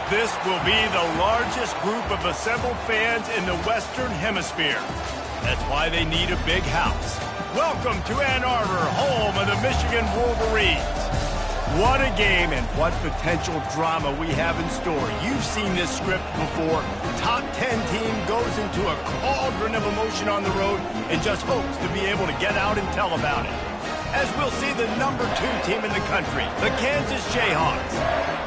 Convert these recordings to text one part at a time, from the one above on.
This will be the largest group of assembled fans in the Western Hemisphere. That's why they need a big house. Welcome to Ann Arbor, home of the Michigan Wolverines. What a game and what potential drama we have in store. You've seen this script before. Top 10 team goes into a cauldron of emotion on the road and just hopes to be able to get out and tell about it. As we'll see the number 2 team in the country, the Kansas Jayhawks,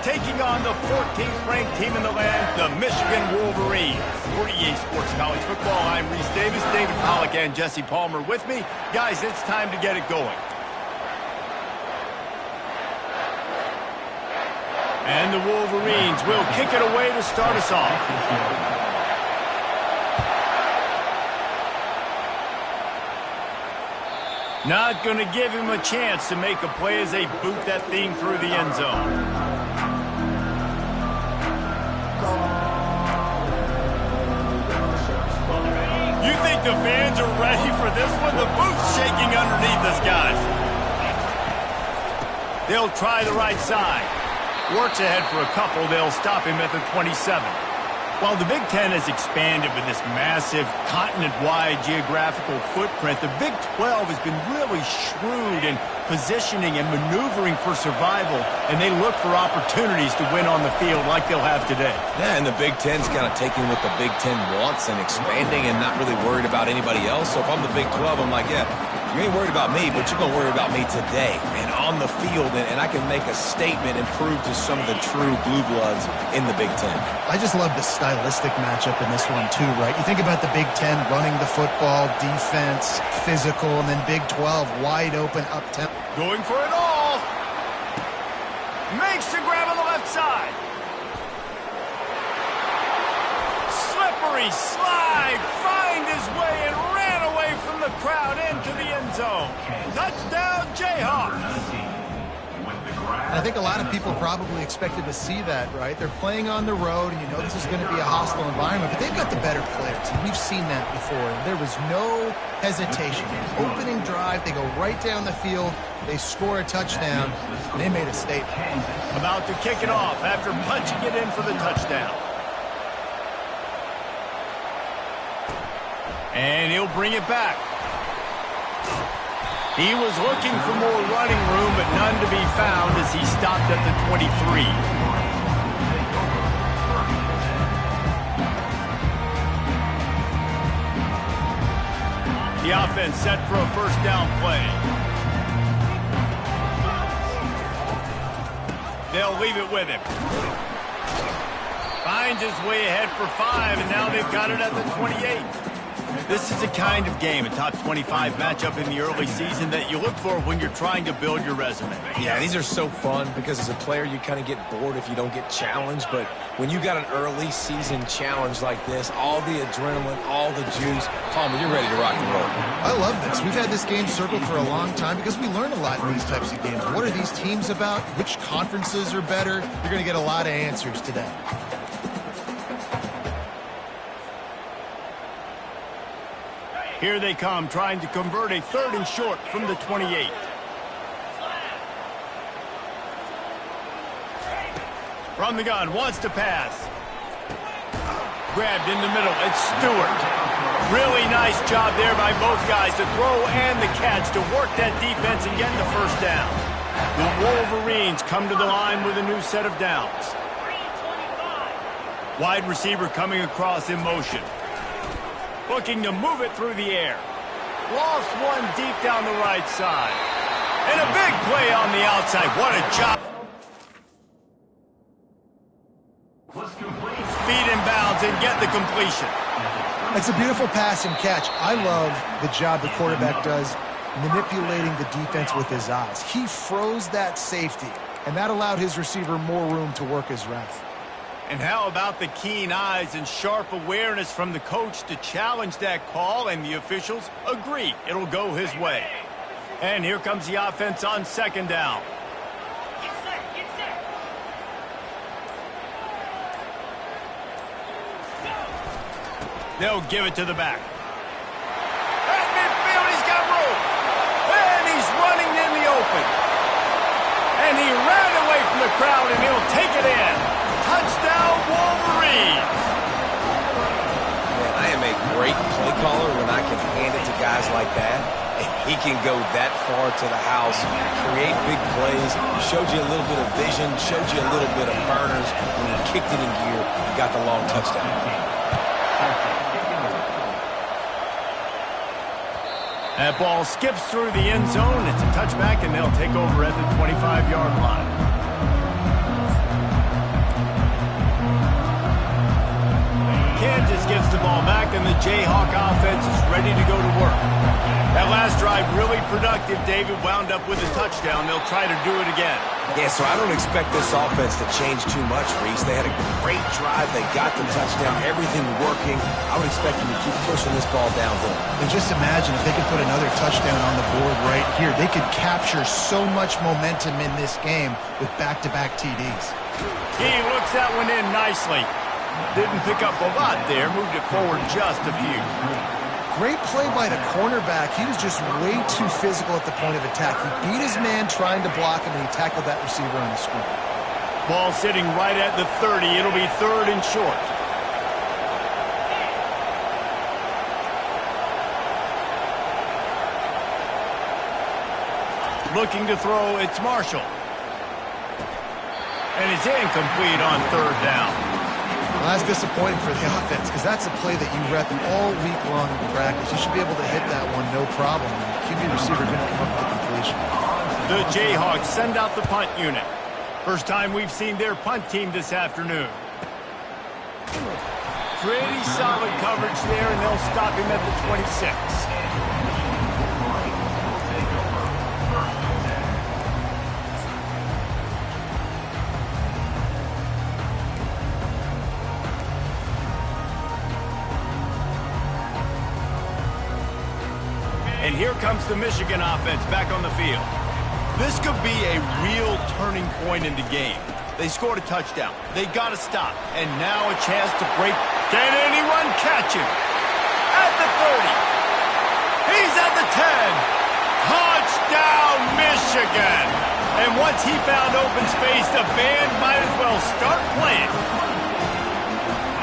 taking on the 14th ranked team in the land, the Michigan Wolverines. For EA Sports College Football, I'm Reese Davis, David Pollack, and Jesse Palmer with me. Guys, it's time to get it going. And the Wolverines will kick it away to start us off. Not going to give him a chance to make a play as they boot that thing through the end zone. You think the fans are ready for this one? The boot's shaking underneath us, guys. They'll try the right side. Works ahead for a couple. They'll stop him at the 27. While the Big Ten has expanded with this massive continent-wide geographical footprint, the Big 12 has been really shrewd in positioning and maneuvering for survival, and they look for opportunities to win on the field like they'll have today. Yeah, and the Big Ten's kind of taking what the Big Ten wants and expanding and not really worried about anybody else. So if I'm the Big 12, I'm like, yeah, you ain't worried about me, but you're going to worry about me today and on the field, and I can make a statement and prove to some of the true blue bloods in the Big Ten. I just love the stylistic matchup in this one too, right? You think about the Big Ten running the football, defense, physical, and then Big 12 wide open up tempo. Going for it all. Makes the grab on the left side. Slippery slide, find his way and ran away from the crowd into the end zone. Touchdown, Jayhawks. I think a lot of people probably expected to see that, right? They're playing on the road, and you know this is going to be a hostile environment, but they've got the better players, and we've seen that before. There was no hesitation. Opening drive, they go right down the field, they score a touchdown, and they made a statement. About to kick it off after punching it in for the touchdown. And he'll bring it back. He was looking for more running room, but none to be found as he stopped at the 23. The offense set for a first down play. They'll leave it with him. Finds his way ahead for 5, and now they've got it at the 28. This is the kind of game, a top 25 matchup in the early season, that you look for when you're trying to build your resume. Yeah, these are so fun because as a player, you kind of get bored if you don't get challenged. But when you got an early season challenge like this, all the adrenaline, all the juice, Palmer, you're ready to rock and roll. I love this. We've had this game circled for a long time because we learn a lot in these types of games. What are these teams about? Which conferences are better? You're going to get a lot of answers today. Here they come, trying to convert a 3rd and short from the 28. From the gun, wants to pass. Grabbed in the middle, it's Stewart. Really nice job there by both guys to throw and the catch to work that defense and get the first down. The Wolverines come to the line with a new set of downs. Wide receiver coming across in motion. Looking to move it through the air. Lost one deep down the right side. And a big play on the outside. What a job. Feet in bounds and get the completion. It's a beautiful pass and catch. I love the job the quarterback does manipulating the defense with his eyes. He froze that safety, and that allowed his receiver more room to work his route. And how about the keen eyes and sharp awareness from the coach to challenge that call, and the officials agree it'll go his way. And here comes the offense on second down. They'll give it to the back. At midfield, he's got room. And he's running in the open. And he ran away from the crowd, and he'll take it in. Touchdown, Wolverines. Man, I am a great play caller when I can hand it to guys like that. And he can go that far to the house, create big plays, showed you a little bit of vision, showed you a little bit of burners. When he kicked it in gear, he got the long touchdown. That ball skips through the end zone. It's a touchback, and they'll take over at the 25-yard line. Kansas gets the ball back, and the Jayhawk offense is ready to go to work. That last drive really productive. David wound up with a touchdown. They'll try to do it again. Yeah, so I don't expect this offense to change too much, Reese. They had a great drive. They got the touchdown. Everything working. I would expect them to keep pushing this ball downhill. And just imagine if they could put another touchdown on the board right here. They could capture so much momentum in this game with back-to-back TDs. He looks that one in nicely. Didn't pick up a lot there. Moved it forward just a few. Great play by the cornerback. He was just way too physical at the point of attack. He beat his man trying to block him, and he tackled that receiver on the screen. Ball sitting right at the 30. It'll be third and short. Looking to throw, it's Marshall. And it's incomplete on third down. Well, that's disappointing for the offense because that's a play that you rep all week long in practice. You should be able to hit that one no problem. The QB receiver couldn't come up with the completion. The Jayhawks send out the punt unit. First time we've seen their punt team this afternoon. Pretty solid coverage there, and they'll stop him at the 26. And here comes the Michigan offense back on the field. This could be a real turning point in the game. They scored a touchdown. They got to stop. And now a chance to break. Can anyone catch him? At the 30. He's at the 10. Touchdown, Michigan. And once he found open space, the band might as well start playing.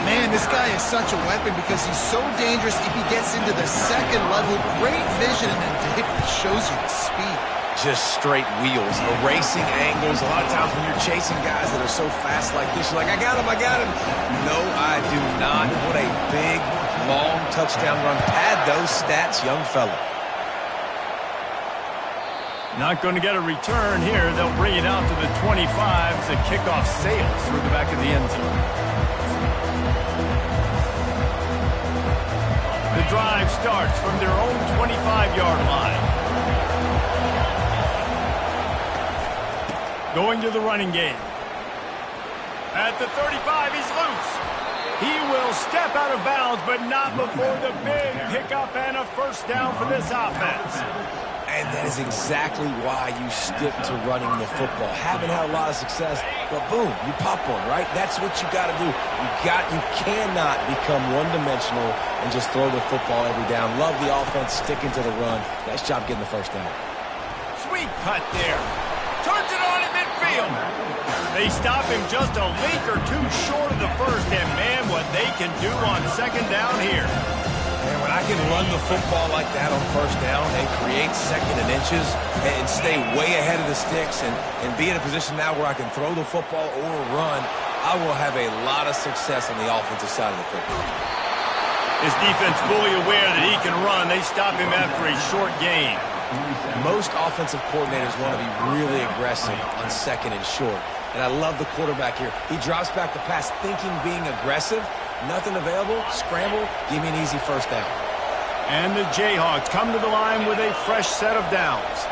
Man, this guy is such a weapon because he's so dangerous if he gets into the second level. Great vision, and then it shows you the speed. Just straight wheels, erasing angles. A lot of times when you're chasing guys that are so fast like this, you're like, I got him, I got him. No, I do not. What a big, long touchdown run. Pad those stats, young fella. Not going to get a return here. They'll bring it out to the 25 as the kickoff sails through the back of the end zone. The drive starts from their own 25-yard line. Going to the running game. At the 35, he's loose. He will step out of bounds, but not before the big pickup and a first down for this offense. And that is exactly why you stick to running the football. Haven't had a lot of success, but boom, you pop one, right? That's what you got to do. You cannot become one-dimensional and just throw the football every down. Love the offense, sticking to the run. Nice job getting the first down. Sweet cut there. Turns it on in midfield. They stop him just a leak or two short of the first, and man, what they can do on second down here. And when I can run the football like that on first down and create second and inches and stay way ahead of the sticks and be in a position now where I can throw the football or run, I will have a lot of success on the offensive side of the football. His defense fully aware that he can run. They stop him after a short gain. Most offensive coordinators want to be really aggressive on second and short. And I love the quarterback here. He drops back the pass thinking being aggressive, Nothing available, scramble, give me an easy first down. And the Jayhawks come to the line with a fresh set of downs.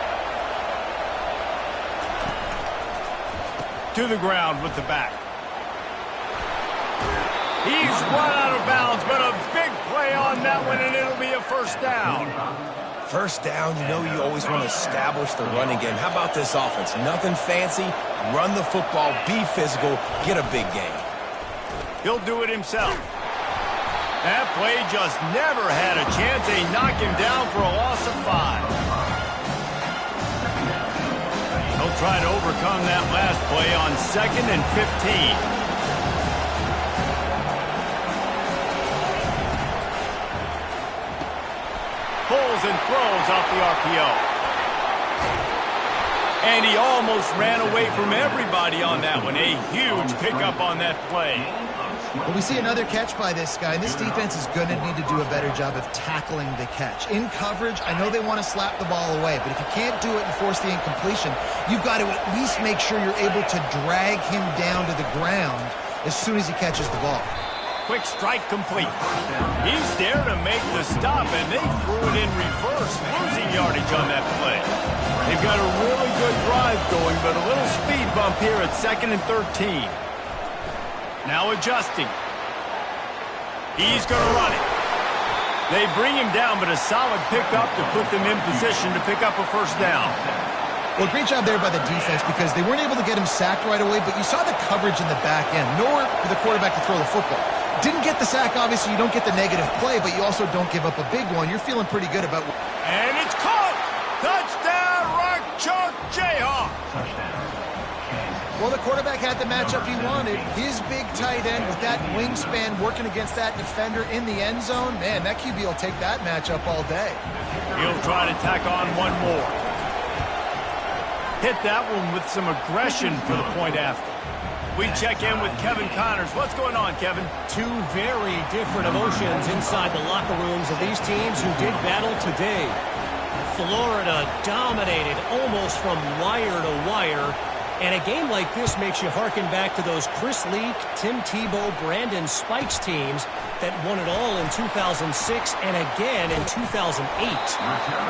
To the ground with the back. He's run out of bounds, but a big play on that one, and it'll be a first down. First down, you know you always want to establish the running game. How about this offense? Nothing fancy. Run the football, be physical, get a big gain. He'll do it himself. That play just never had a chance. They knock him down for a loss of 5. He'll try to overcome that last play on 2nd and 15. Pulls and throws off the RPO. And he almost ran away from everybody on that one. A huge pickup on that play. Well, we see another catch by this guy. This defense is going to need to do a better job of tackling the catch. In coverage, I know they want to slap the ball away, but if you can't do it and force the incompletion, you've got to at least make sure you're able to drag him down to the ground as soon as he catches the ball. Quick strike complete. He's there to make the stop, and they threw it in reverse, losing yardage on that play. They've got a really good drive going, but a little speed bump here at 2nd and 13. Now adjusting. He's going to run it. They bring him down, but a solid pickup to put them in position to pick up a first down. Well, great job there by the defense because they weren't able to get him sacked right away, but you saw the coverage in the back end. Nowhere for the quarterback to throw the football. Didn't get the sack, obviously. You don't get the negative play, but you also don't give up a big one. You're feeling pretty good about... And it's caught! Touchdown, Rock Chalk Jayhawk! Well, the quarterback had the matchup he wanted. His big tight end with that wingspan working against that defender in the end zone. Man, that QB will take that matchup all day. He'll try to tack on one more. Hit that one with some aggression for the point after. We check in with Kevin Connors. What's going on, Kevin? Two very different emotions inside the locker rooms of these teams who did battle today. Florida dominated almost from wire to wire. And a game like this makes you harken back to those Chris Leak, Tim Tebow, Brandon Spikes teams that won it all in 2006 and again in 2008.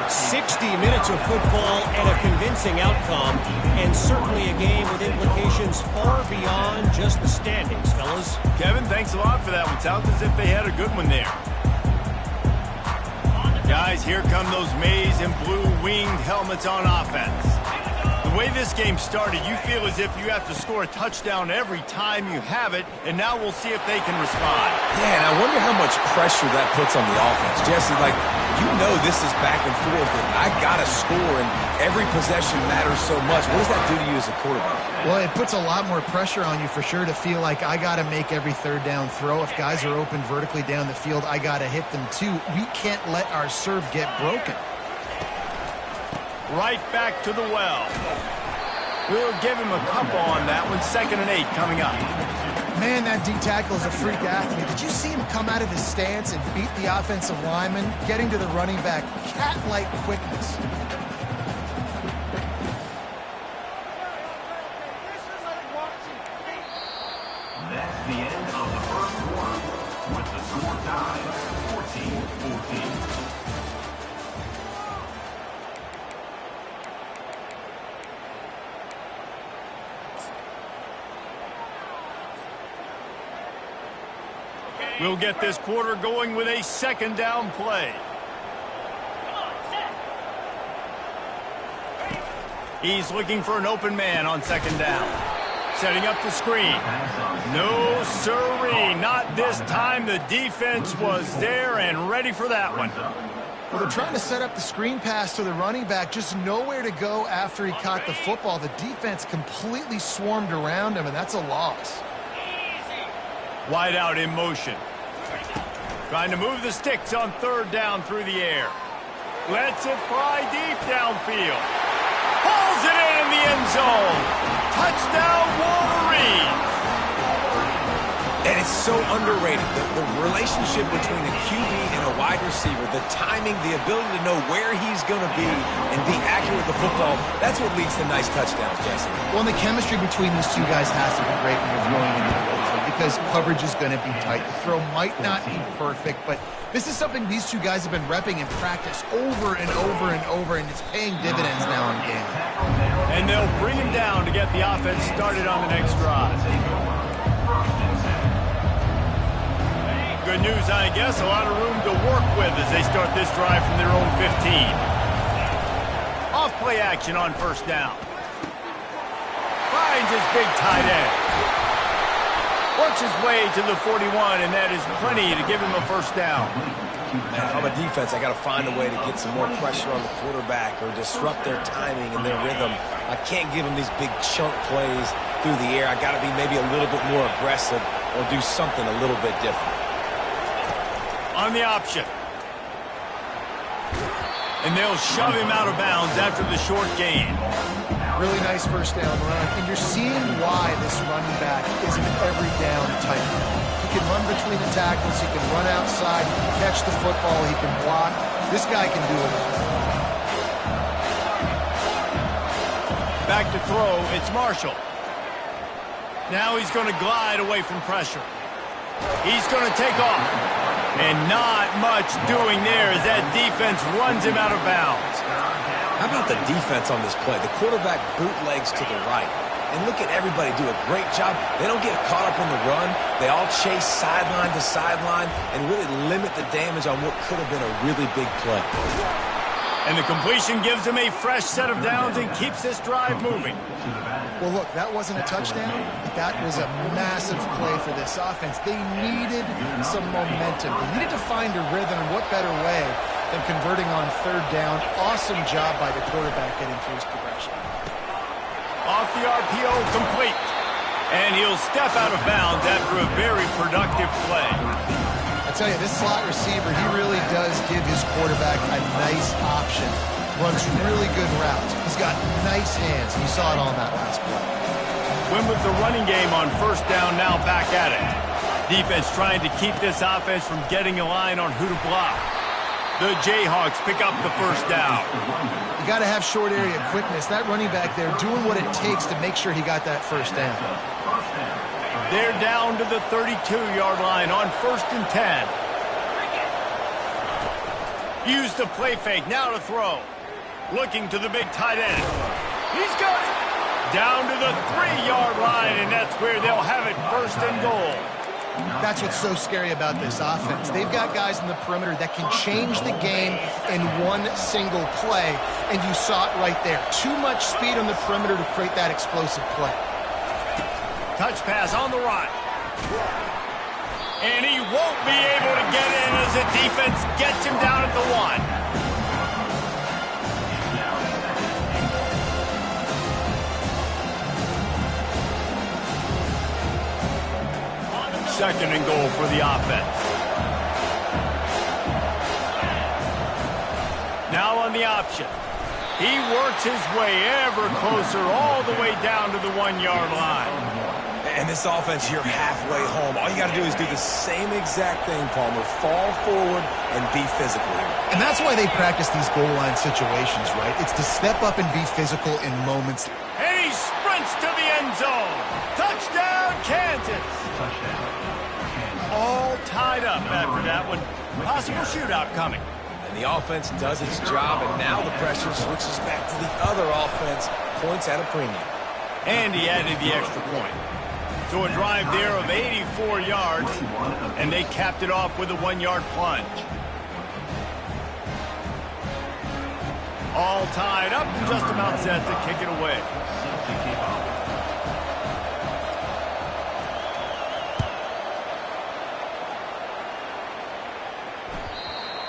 60 minutes of football and a convincing outcome, and certainly a game with implications far beyond just the standings, fellas. Kevin, thanks a lot for that one. Sounds as if they had a good one there. Guys, here come those maize and blue winged helmets on offense. The way this game started, you feel as if you have to score a touchdown every time you have it, and now we'll see if they can respond. Yeah, and I wonder how much pressure that puts on the offense. Jesse, like, you know this is back and forth, and I got to score, and every possession matters so much. What does that do to you as a quarterback? Well, it puts a lot more pressure on you for sure to feel like I got to make every third down throw. If guys are open vertically down the field, I got to hit them too. We can't let our serve get broken. Right back to the well. We'll give him a couple on that one. 2nd and 8 coming up. Man, that D tackle is a freak athlete. Did you see him come out of his stance and beat the offensive lineman, getting to the running back? Cat-like quickness. That's the end of the first quarter with the score tied 14-14. We'll get this quarter going with a 2nd down play. He's looking for an open man on 2nd down. Setting up the screen. No siree, not this time. The defense was there and ready for that one. Well, they're trying to set up the screen pass to the running back, just nowhere to go after he caught the football. The defense completely swarmed around him, and that's a loss. Wide out in motion. Trying to move the sticks on 3rd down through the air. Lets it fly deep downfield. Pulls it in the end zone. Touchdown, Wolverines. And it's so underrated. The relationship between a QB and a wide receiver, the timing, the ability to know where he's going to be and be accurate with the football, that's what leads to nice touchdowns, Jesse. Well, and the chemistry between these two guys has to be great when you're throwing into the red zone. because coverage is going to be tight. The throw might not be perfect, but this is something these two guys have been repping in practice over and over and over, and it's paying dividends now in game. And they'll bring him down to get the offense started on the next drive. Good news, I guess. A lot of room to work with as they start this drive from their own 15. Off play action on first down. Finds his big tight end. Works his way to the 41, and that is plenty to give him a first down. Man, if I'm a defense, I got to find a way to get some more pressure on the quarterback or disrupt their timing and their rhythm. I can't give them these big chunk plays through the air. I got to be maybe a little bit more aggressive or do something a little bit different. On the option. And they'll shove him out of bounds after the short gain. Really nice first down run, and you're seeing why this running back is an every down type. He can run between the tackles, he can run outside, he can catch the football, he can block. This guy can do it all. Back to throw, it's Marshall. Now he's going to glide away from pressure. He's going to take off. And not much doing there as that defense runs him out of bounds. How about the defense on this play? The quarterback bootlegs to the right. And look at everybody do a great job. They don't get caught up in the run. They all chase sideline to sideline and really limit the damage on what could have been a really big play. And the completion gives him a fresh set of downs and keeps this drive moving. Well, look, that wasn't a touchdown, but that was a massive play for this offense. They needed some momentum. They needed to find a rhythm, and what better way than converting on third down. Awesome job by the quarterback getting through his progression. Off the RPO, complete. And he'll step out of bounds after a very productive play. I tell you, this slot receiver, he really does give his quarterback a nice option. Runs really good routes. He's got nice hands. You saw it on that last play. Win with the running game on first down, now back at it. Defense trying to keep this offense from getting a line on who to block. The Jayhawks pick up the first down. You got to have short area quickness. That running back there doing what it takes to make sure he got that first down. They're down to the 32-yard line on 1st and 10. Use the play fake, now to throw. Looking to the big tight end. He's got it. Down to the 3-yard line, and that's where they'll have it, 1st and goal. That's what's so scary about this offense. They've got guys in the perimeter that can change the game in one single play, and you saw it right there. Too much speed on the perimeter to create that explosive play. Touch pass on the right. And he won't be able to get in as the defense gets him down at the 1. 2nd and goal for the offense. Now on the option. He works his way ever closer all the way down to the 1-yard line. And this offense, you're halfway home. All you got to do is do the same exact thing, Palmer. Fall forward and be physical here. And that's why they practice these goal line situations, right? It's to step up and be physical in moments. And he sprints to the end zone. Touchdown, Kansas. All tied up after that one. Possible shootout coming. And the offense does its job, and now the pressure switches back to the other offense. Points at a premium. And he added the extra point. So a drive there of 84 yards, and they capped it off with a 1-yard plunge. All tied up and just about set to kick it away.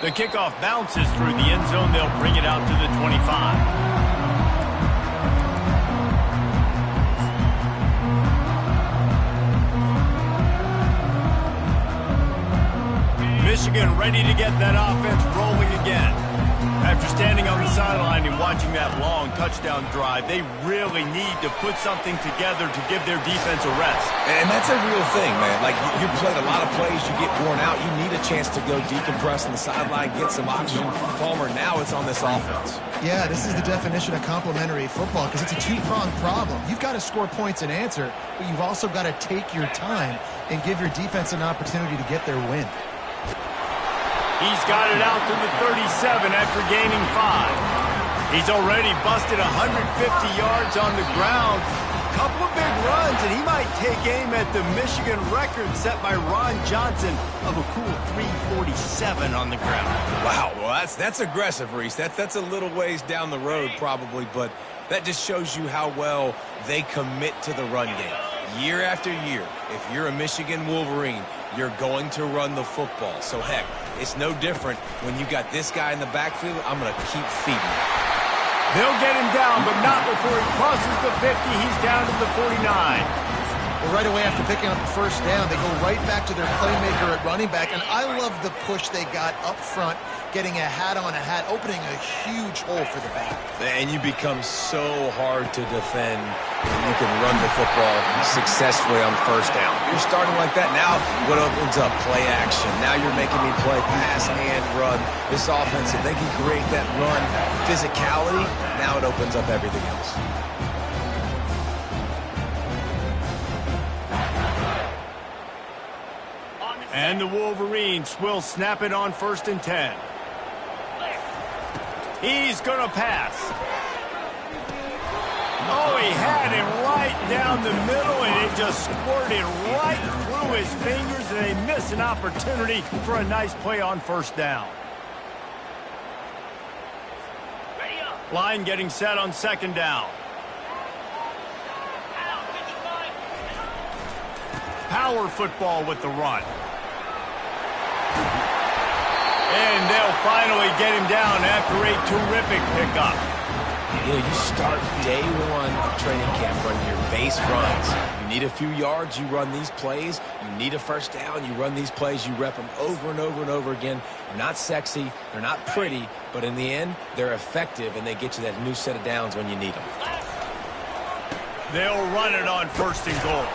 The kickoff bounces through the end zone. They'll bring it out to the 25. Michigan ready to get that offense rolling again. After standing on the sideline and watching that long touchdown drive, they really need to put something together to give their defense a rest. And that's a real thing, man. Like, you played a lot of plays, you get worn out, you need a chance to go decompress on the sideline, get some oxygen. Palmer, now it's on this offense. Yeah, this is the definition of complementary football because it's a two-pronged problem. You've got to score points and answer, but you've also got to take your time and give your defense an opportunity to get their win. He's got it out to the 37 after gaining 5. He's already busted 150 yards on the ground. Couple of big runs, and he might take aim at the Michigan record set by Ron Johnson of a cool 347 on the ground. Wow, well, that's aggressive, Reese. That's a little ways down the road probably, but that just shows you how well they commit to the run game. Year after year, if you're a Michigan Wolverine, you're going to run the football. So, heck, it's no different when you got this guy in the backfield. I'm going to keep feeding him. They'll get him down, but not before he crosses the 50. He's down to the 49. Well, right away after picking up the first down, they go right back to their playmaker at running back. And I love the push they got up front, getting a hat on a hat, opening a huge hole for the back. And you become so hard to defend when you can run the football successfully on first down. You're starting like that. Now what opens up? Play action. Now you're making me play pass and run. This offense, if they can create that run physicality, now it opens up everything else. And the Wolverines will snap it on 1st and 10. He's going to pass. Oh, he had him right down the middle, and it just squirted right through his fingers, and they miss an opportunity for a nice play on 1st down. Line getting set on 2nd down. Power football with the run. And they'll finally get him down after a terrific pickup. You know, you start day one of training camp running your base runs. You need a few yards, you run these plays. You need a 1st down, you run these plays. You rep them over and over and over again. They're not sexy, they're not pretty, but in the end, they're effective, and they get you that new set of downs when you need them. They'll run it on 1st and goal.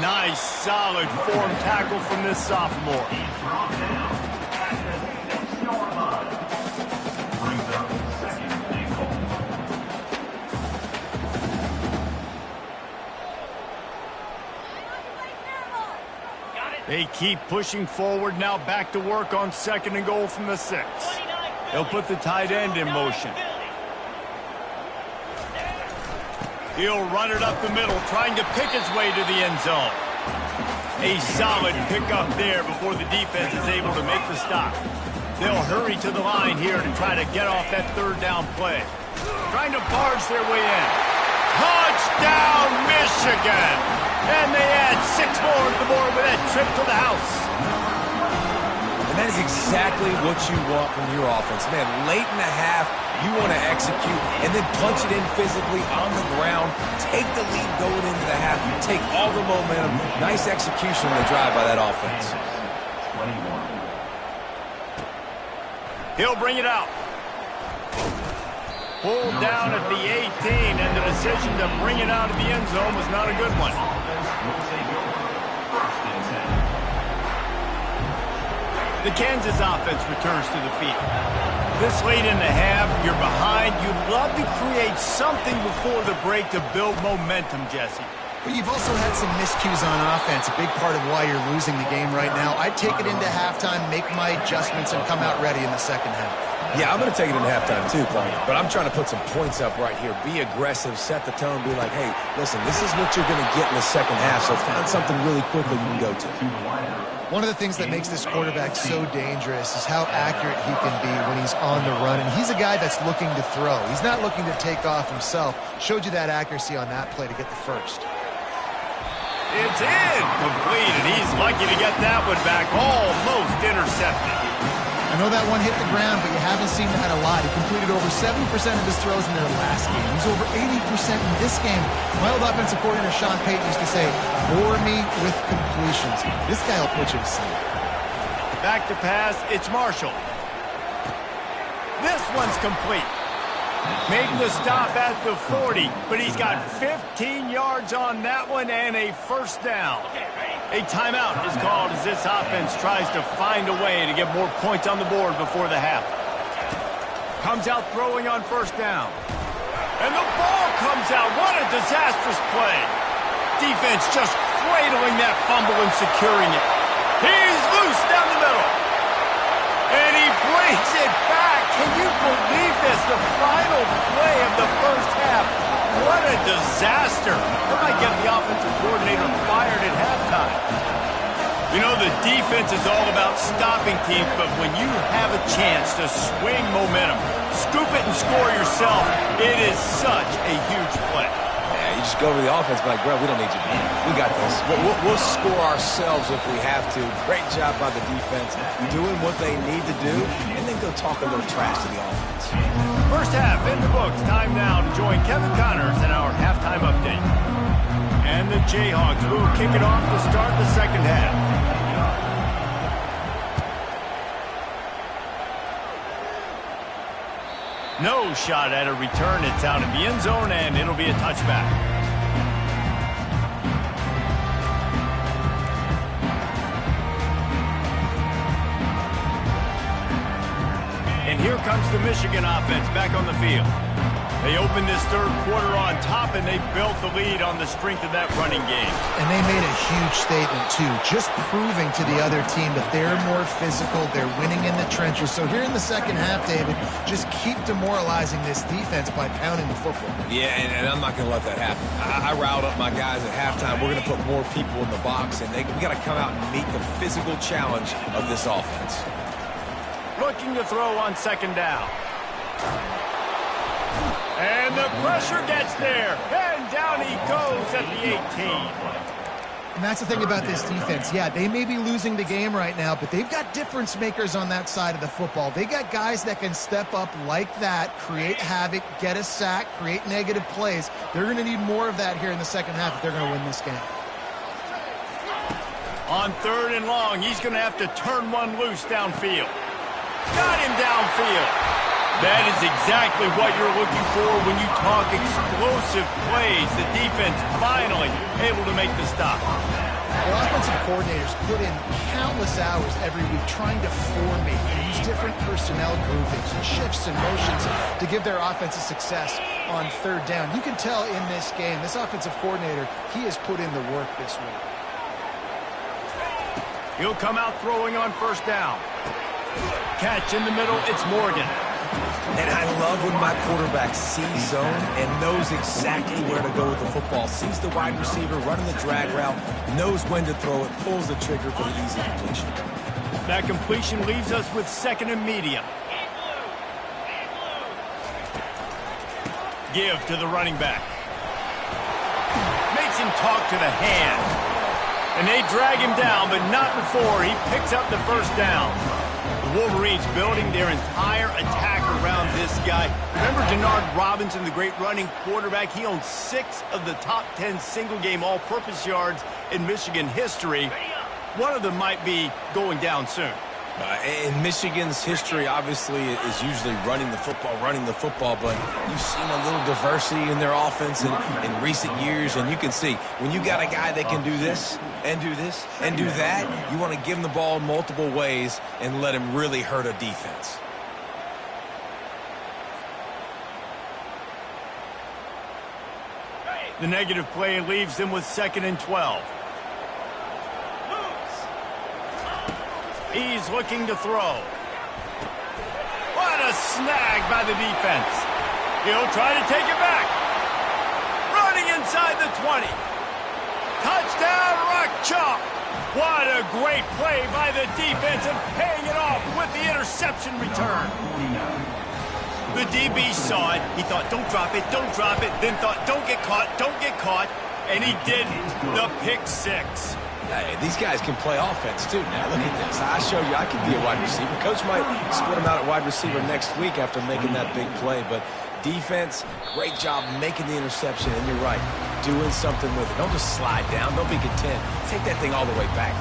Nice, solid form tackle from this sophomore. They keep pushing forward, now back to work on 2nd and goal from the 6. They'll put the tight end in motion. He'll run it up the middle, trying to pick his way to the end zone. A solid pickup there before the defense is able to make the stop. They'll hurry to the line here to try to get off that 3rd down play. Trying to barge their way in. Touchdown, Michigan! And they add 6 more to the board with that trip to the house. And that is exactly what you want from your offense. Man, late in the half, you want to execute and then punch it in physically on the ground. Take the lead going into the half. You take all the momentum. Nice execution on the drive by that offense. 21. He'll bring it out. Pulled down at the 18, and the decision to bring it out of the end zone was not a good one. The Kansas offense returns to the field. This late in the half, you're behind. You'd love to create something before the break to build momentum, Jesse. But you've also had some miscues on offense, a big part of why you're losing the game right now. I'd take it into halftime, make my adjustments, and come out ready in the 2nd half. Yeah, I'm going to take it into halftime too, Palmer. But I'm trying to put some points up right here. Be aggressive, set the tone, be like, hey, listen, this is what you're going to get in the 2nd half, so find something really quickly you can go to. One of the things that makes this quarterback so dangerous is how accurate he can be when he's on the run. And he's a guy that's looking to throw. He's not looking to take off himself. Showed you that accuracy on that play to get the 1st. It's incomplete, and he's lucky to get that one back. Almost intercepted. I know that one hit the ground, but you haven't seen that a lot. He completed over 70% of his throws in their last game. He's over 80% in this game. My old offensive coordinator, Sean Payton, used to say, bore me with completions. This guy will put you to sleep. Back to pass, it's Marshall. This one's complete. Making the stop at the 40, but he's got 15 yards on that one and a first down. A timeout is called as this offense tries to find a way to get more points on the board before the half. Comes out throwing on first down. And the ball comes out. What a disastrous play. Defense just cradling that fumble and securing it. He's loose down the middle. And he brings it back. Can you believe this? The final play of the first half. What a disaster. That might get the offensive coordinator fired at halftime. You know, the defense is all about stopping teams, but when you have a chance to swing momentum, scoop it and score yourself, it is such a huge play. Yeah, you just go over the offense, like, bro, we don't need you. We got this. We'll score ourselves if we have to. Great job by the defense, doing what they need to do, and then go talk a little trash to the offense. First half in the books. Time now to join Kevin Connors in our halftime update. And the Jayhawks will kick it off to start the second half. No shot at a return. It's out in the end zone, and it'll be a touchback. And here comes the Michigan offense back on the field. They opened this third quarter on top, and they built the lead on the strength of that running game. And they made a huge statement, too, just proving to the other team that they're more physical, they're winning in the trenches. So here in the second half, David, just keep demoralizing this defense by pounding the football. Yeah, and I'm not going to let that happen. I riled up my guys at halftime. We're going to put more people in the box, and we got to come out and meet the physical challenge of this offense. Looking to throw on second down. And the pressure gets there. And down he goes at the 18. And that's the thing about this defense. Yeah, they may be losing the game right now, but they've got difference makers on that side of the football. They got guys that can step up like that, create havoc, get a sack, create negative plays. They're going to need more of that here in the second half if they're going to win this game. On third and long, he's going to have to turn one loose downfield. Got him downfield. That is exactly what you're looking for when you talk explosive plays. The defense finally able to make the stop. Well, offensive coordinators put in countless hours every week trying to formate and use different personnel groupings and shifts and motions to give their offensive success on third down. You can tell in this game, this offensive coordinator, he has put in the work this week. He'll come out throwing on first down. Catch in the middle, it's Morgan. And I love when my quarterback sees zone and knows exactly where to go with the football. Sees the wide receiver running the drag route, knows when to throw it, pulls the trigger for the easy completion. That completion leaves us with second and medium. Give to the running back. Makes him talk to the hand. And they drag him down, but not before he picks up the first down. The Wolverines building their entire attack around this guy. Remember Denard Robinson, the great running quarterback? He owns 6 of the top 10 single-game all-purpose yards in Michigan history. One of them might be going down soon. In Michigan's history, obviously, is usually running the football, but you've seen a little diversity in their offense in recent years, and you can see when you got a guy that can do this and do this and do that, you want to give him the ball multiple ways and let him really hurt a defense. The negative play leaves them with 2nd and 12. He's looking to throw. What a snag by the defense. He'll try to take it back. Running inside the 20. Touchdown, Rock Chalk. What a great play by the defense and paying it off with the interception return. The DB saw it. He thought, don't drop it, then thought, don't get caught, and he didn't. The pick 6. Hey, these guys can play offense, too. Now, look at this. I show you I can be a wide receiver. Coach might split him out at wide receiver next week after making that big play. But defense, great job making the interception. And you're right, doing something with it. Don't just slide down. Don't be content. Take that thing all the way back.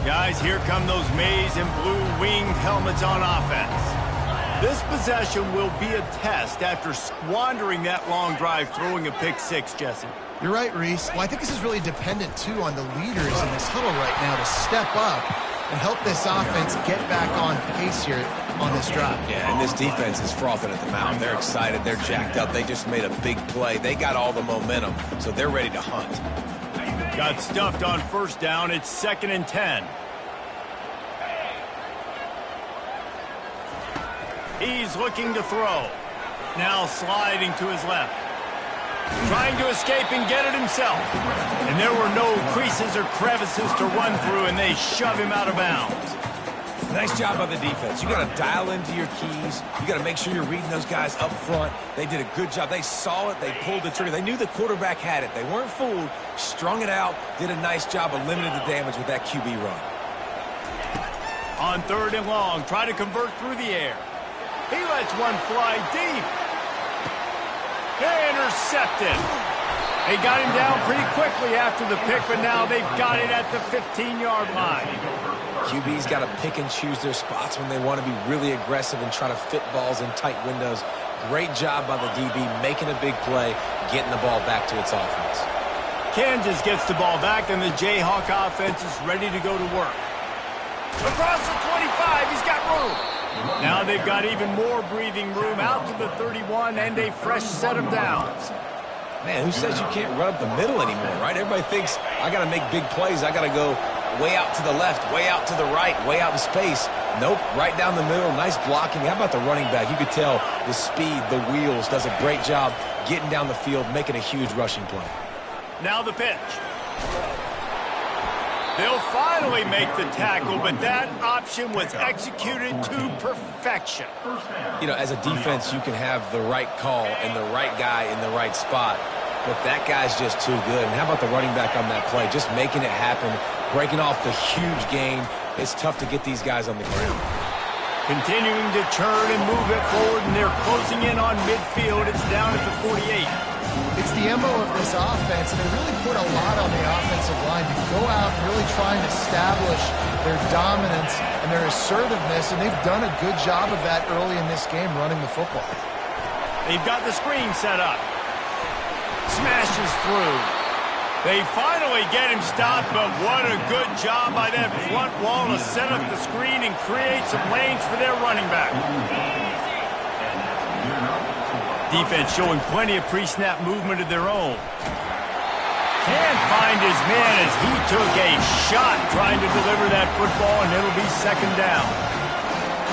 Guys, here come those maize and blue winged helmets on offense. This possession will be a test after squandering that long drive throwing a pick six, Jesse. You're right, Reese. Well, I think this is really dependent, too, on the leaders in this huddle right now to step up and help this offense get back on pace here on this drive. Yeah, and this defense is frothing at the mouth. They're excited. They're jacked up. They just made a big play. They got all the momentum, so they're ready to hunt. Got stuffed on first down. It's 2nd and 10. He's looking to throw. Now sliding to his left. Trying to escape and get it himself. And there were no creases or crevices to run through, and they shove him out of bounds. Nice job by the defense. You got to dial into your keys. You got to make sure you're reading those guys up front. They did a good job. They saw it. They pulled the trigger. They knew the quarterback had it. They weren't fooled. Strung it out. Did a nice job of limiting the damage with that QB run. On 3rd and long, try to convert through the air. He lets one fly deep. Intercepted. They got him down pretty quickly after the pick, but now they've got it at the 15-yard line. QB's got to pick and choose their spots when they want to be really aggressive and try to fit balls in tight windows. Great job by the DB making a big play, getting the ball back to its offense. Kansas gets the ball back, and the Jayhawk offense is ready to go to work. Across the 25, he's got room. Now they've got even more breathing room out to the 31 and a fresh set of downs. Man, who says you can't run up the middle anymore, right? Everybody thinks, I got to make big plays. I got to go way out to the left, way out to the right, way out in space. Nope, right down the middle. Nice blocking. How about the running back? You could tell the speed, the wheels, does a great job getting down the field, making a huge rushing play. Now the pitch. They'll finally make the tackle, but that option was executed to perfection. You know, as a defense, you can have the right call and the right guy in the right spot, but that guy's just too good. And how about the running back on that play? Just making it happen, breaking off the huge gain. It's tough to get these guys on the ground. Continuing to turn and move it forward, and they're closing in on midfield. It's down at the 48. It's the MO of this offense, and they really put a lot on the offensive line to go out and really try and establish their dominance and their assertiveness, and they've done a good job of that early in this game running the football. They've got the screen set up. Smashes through. They finally get him stopped, but what a good job by that front wall to set up the screen and create some lanes for their running back. Defense showing plenty of pre-snap movement of their own. Can't find his man as he took a shot trying to deliver that football, and it'll be 2nd down.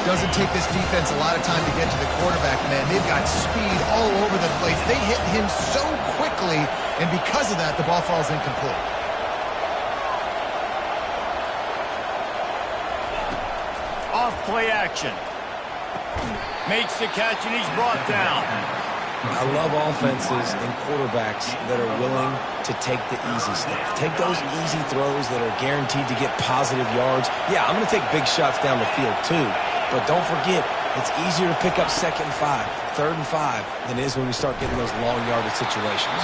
Doesn't take this defense a lot of time to get to the quarterback, man. They've got speed all over the place. They hit him so quickly, and because of that, the ball falls incomplete. Off play action. Makes the catch, and he's brought down. I love offenses and quarterbacks that are willing to take the easy stuff. Take those easy throws that are guaranteed to get positive yards. Yeah, I'm going to take big shots down the field too. But don't forget, it's easier to pick up 2nd and 5, 3rd and 5 than it is when we start getting those long yardage situations.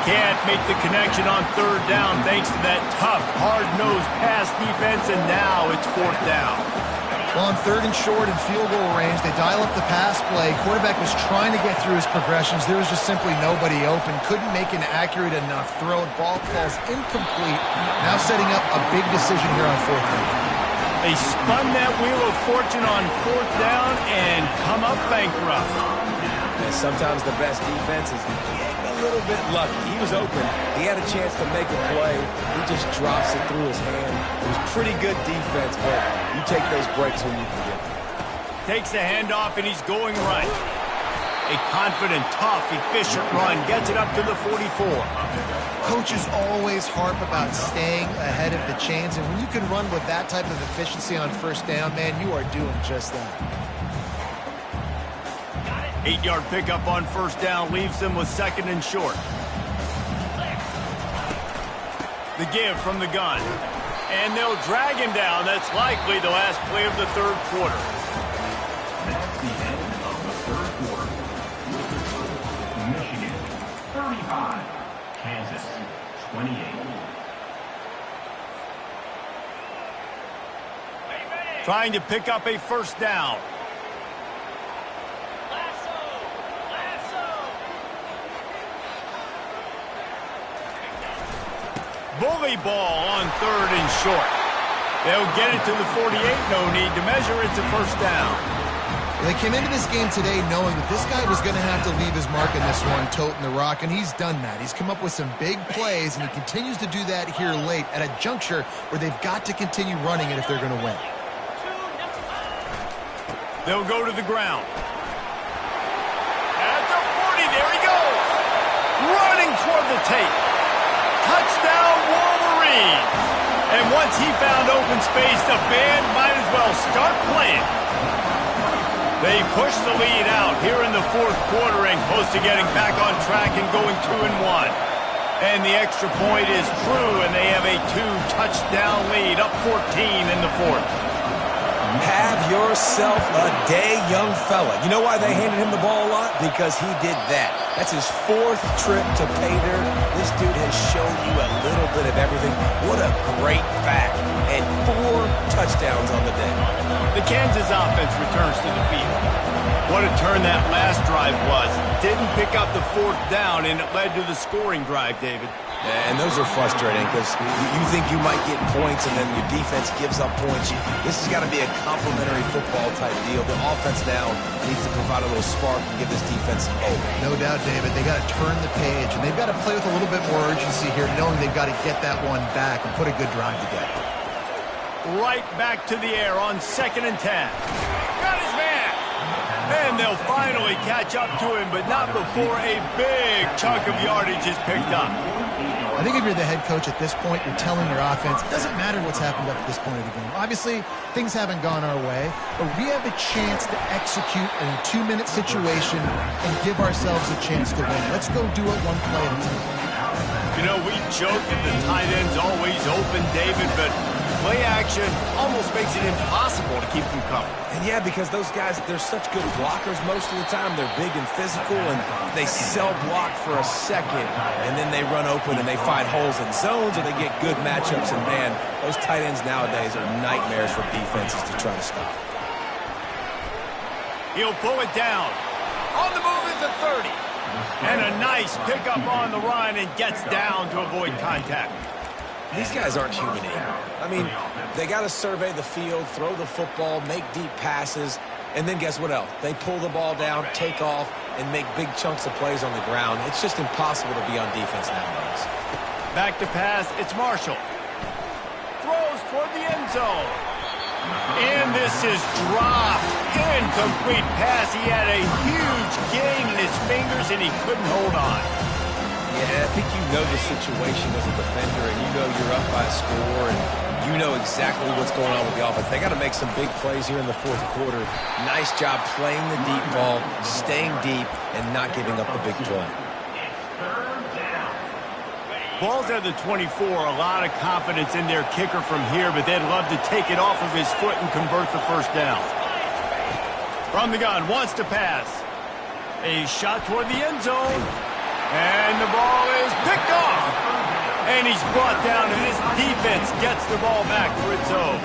Can't make the connection on 3rd down thanks to that tough, hard-nosed pass defense, and now it's 4th down. Well, on 3rd and short and field goal range, they dial up the pass play. Quarterback was trying to get through his progressions. There was just simply nobody open. Couldn't make an accurate enough throw. Ball falls incomplete. Now setting up a big decision here on 4th down. They spun that wheel of fortune on 4th down and come up bankrupt. And sometimes the best defense is getting a little bit lucky. He was open. He had a chance to make a play. He just drops it through his hand. It was pretty good defense, but you take those breaks when you can get them. Takes the handoff, and he's going right. A confident, tough, efficient run gets it up to the 44. Coaches always harp about staying ahead of the chains, and when you can run with that type of efficiency on 1st down, man, you are doing just that. 8-yard pickup on 1st down leaves them with 2nd and short. The give from the gun. And they'll drag him down. That's likely the last play of the 3rd quarter. That's the end of the 3rd quarter. Michigan, 35. Kansas, 28. trying to pick up a first down. Bully ball on 3rd and short. They'll get it to the 48. No need to measure. It's a first down. They came into this game today knowing that this guy was going to have to leave his mark in this one, toting the rock, and he's done that. He's come up with some big plays, and he continues to do that here late at a juncture where they've got to continue running it if they're going to win. They'll go to the ground. At the 40, there he goes. Running toward the tape. Touchdown, Wolverines. And once he found open space, the band might as well start playing. They push the lead out here in the 4th quarter and close to getting back on track and going 2-1. And the extra point is true, and they have a 2-touchdown lead, up 14 in the 4th. Have yourself a day, young fella. You know why they handed him the ball a lot? Because he did that. That's his 4th trip to pay dirt. This dude has shown you a little bit of everything. What a great back. And 4 touchdowns on the day. The Kansas offense returns to the field. What a turn that last drive was. Didn't pick up the 4th down, and it led to the scoring drive, David. And those are frustrating because you think you might get points and then your defense gives up points. This has got to be a complementary football type deal. The offense now needs to provide a little spark and give this defense some hope. No doubt, David. They got to turn the page, and they've got to play with a little bit more urgency here, knowing they've got to get that one back and put a good drive together. Right back to the air on 2nd and 10. Got his man. And they'll finally catch up to him, but not before a big chunk of yardage is picked up. I think if you're the head coach at this point, you're telling your offense, it doesn't matter what's happened up at this point of the game. Obviously, things haven't gone our way, but we have a chance to execute in a 2-minute situation and give ourselves a chance to win. Let's go do it one play at a time. You know, we joke that the tight end's always open, David, but play action almost makes it impossible to keep them covered. And yeah, because those guys, they're such good blockers most of the time. They're big and physical, and they sell block for a second, and then they run open and they find holes in zones, or they get good matchups. And man, those tight ends nowadays are nightmares for defenses to try to stop. He'll pull it down. On the move is the 30. And a nice pickup on the run, and gets down to avoid contact. These guys aren't human either. I mean, they got to survey the field, throw the football, make deep passes, and then guess what else? They pull the ball down, take off, and make big chunks of plays on the ground. It's just impossible to be on defense nowadays. Back to pass, it's Marshall. Throws toward the end zone. And this is dropped. Incomplete pass. He had a huge gain in his fingers, and he couldn't hold on. Yeah, I think you know the situation as a defender, and you know you're up by a score, and you know exactly what's going on with the offense. They got to make some big plays here in the 4th quarter. Nice job playing the deep ball, staying deep, and not giving up the big play. Ball's at the 24. A lot of confidence in their kicker from here, but they'd love to take it off of his foot and convert the first down. From the gun, wants to pass. A shot toward the end zone. And the ball is picked off. And he's brought down, and this defense gets the ball back for its own.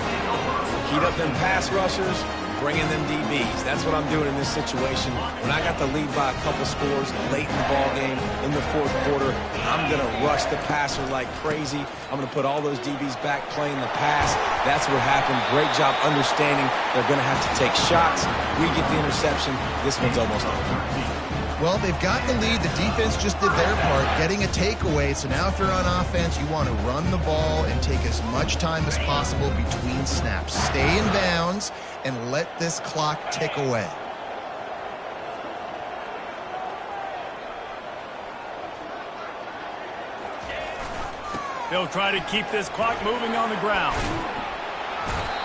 Heat up them pass rushers, bring in them DBs. That's what I'm doing in this situation. When I got the lead by a couple scores late in the ball game in the 4th quarter, I'm going to rush the passer like crazy. I'm going to put all those DBs back playing the pass. That's what happened. Great job understanding they're going to have to take shots. We get the interception. This one's almost over. Well, they've got the lead. The defense just did their part, getting a takeaway. So now if you're on offense, you want to run the ball and take as much time as possible between snaps. Stay in bounds and let this clock tick away. They'll try to keep this clock moving on the ground.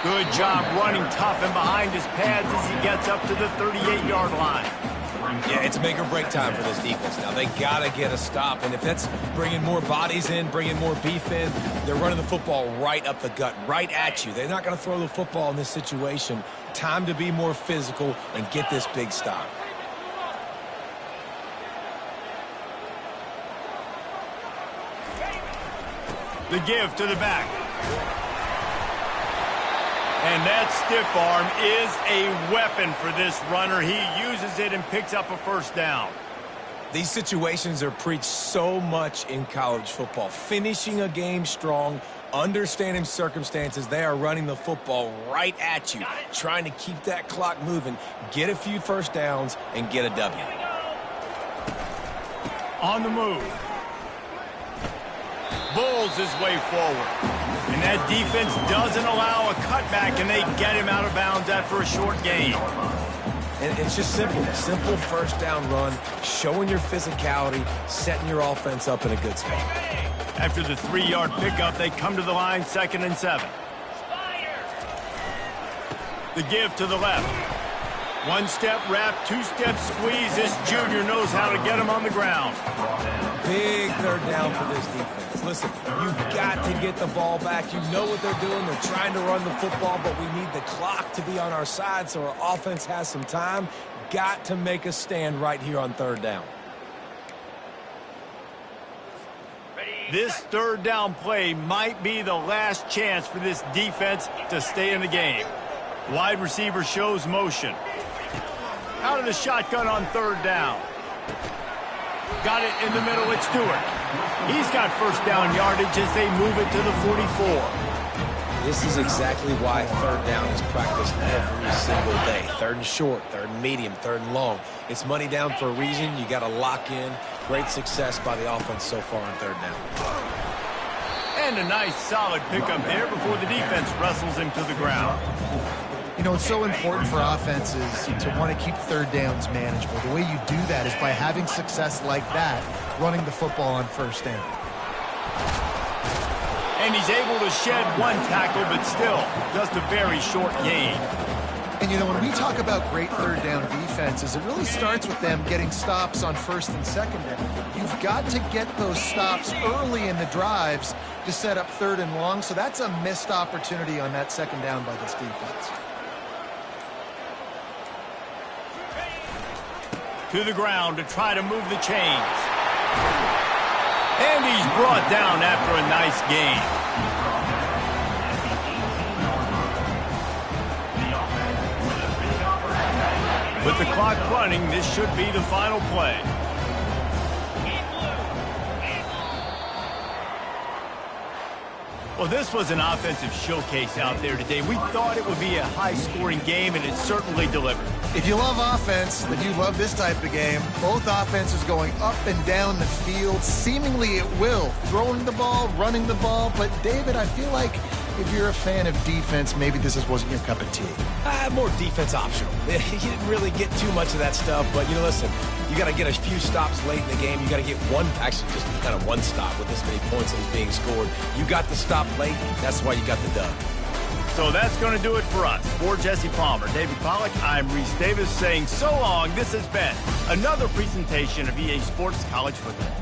Good job running tough and behind his pads as he gets up to the 38-yard line. Yeah, it's make or break time for this defense. Now, they got to get a stop, and if that's bringing more bodies in, bringing more beef in, they're running the football right up the gut, right at you. They're not going to throw the football in this situation. Time to be more physical and get this big stop. The give to the back. And that stiff arm is a weapon for this runner. He uses it and picks up a first down. These situations are preached so much in college football. Finishing a game strong, understanding circumstances. They are running the football right at you, trying to keep that clock moving, get a few first downs, and get a W. On the move. Bulls his way forward. And that defense doesn't allow a cutback, and they get him out of bounds after a short gain. And it's just simple. Simple first down run, showing your physicality, setting your offense up in a good spot. After the 3-yard pickup, they come to the line, 2nd and 7. The give to the left. 1-step wrap, 2-step squeeze. This junior knows how to get him on the ground. Big third down for this defense. Listen, you've got to get the ball back. You know what they're doing. They're trying to run the football, but we need the clock to be on our side so our offense has some time. Got to make a stand right here on third down. This third down play might be the last chance for this defense to stay in the game. Wide receiver shows motion. Out of the shotgun on third down. Got it in the middle with Stewart. He's got first down yardage as they move it to the 44. This is exactly why third down is practiced every single day. Third and short, third and medium, third and long. It's money down for a reason. You got to lock in. Great success by the offense so far on third down. And a nice solid pickup there before the defense wrestles him to the ground. You know, it's so important for offenses to want to keep third downs manageable. The way you do that is by having success like that, running the football on first down. And he's able to shed one tackle, but still just a very short gain. And, you know, when we talk about great third down defenses, it really starts with them getting stops on first and second down. You've got to get those stops early in the drives to set up third and long, so that's a missed opportunity on that second down by this defense. To the ground to try to move the chains. And he's brought down after a nice gain. With the clock running, this should be the final play. Well, this was an offensive showcase out there today. We thought it would be a high-scoring game, and it certainly delivered. If you love offense, then you love this type of game. Both offenses going up and down the field, seemingly at will. Throwing the ball, running the ball. But, David, I feel like if you're a fan of defense, maybe this wasn't your cup of tea. More defense optional. You didn't really get too much of that stuff, but, you know, listen, you got to get a few stops late in the game. You got to get actually just kind of one stop with this many points that was being scored. You got the stop late. That's why you got the dub. So that's going to do it for us. For Jesse Palmer, David Pollack, I'm Reese Davis saying so long. This has been another presentation of EA Sports College Football.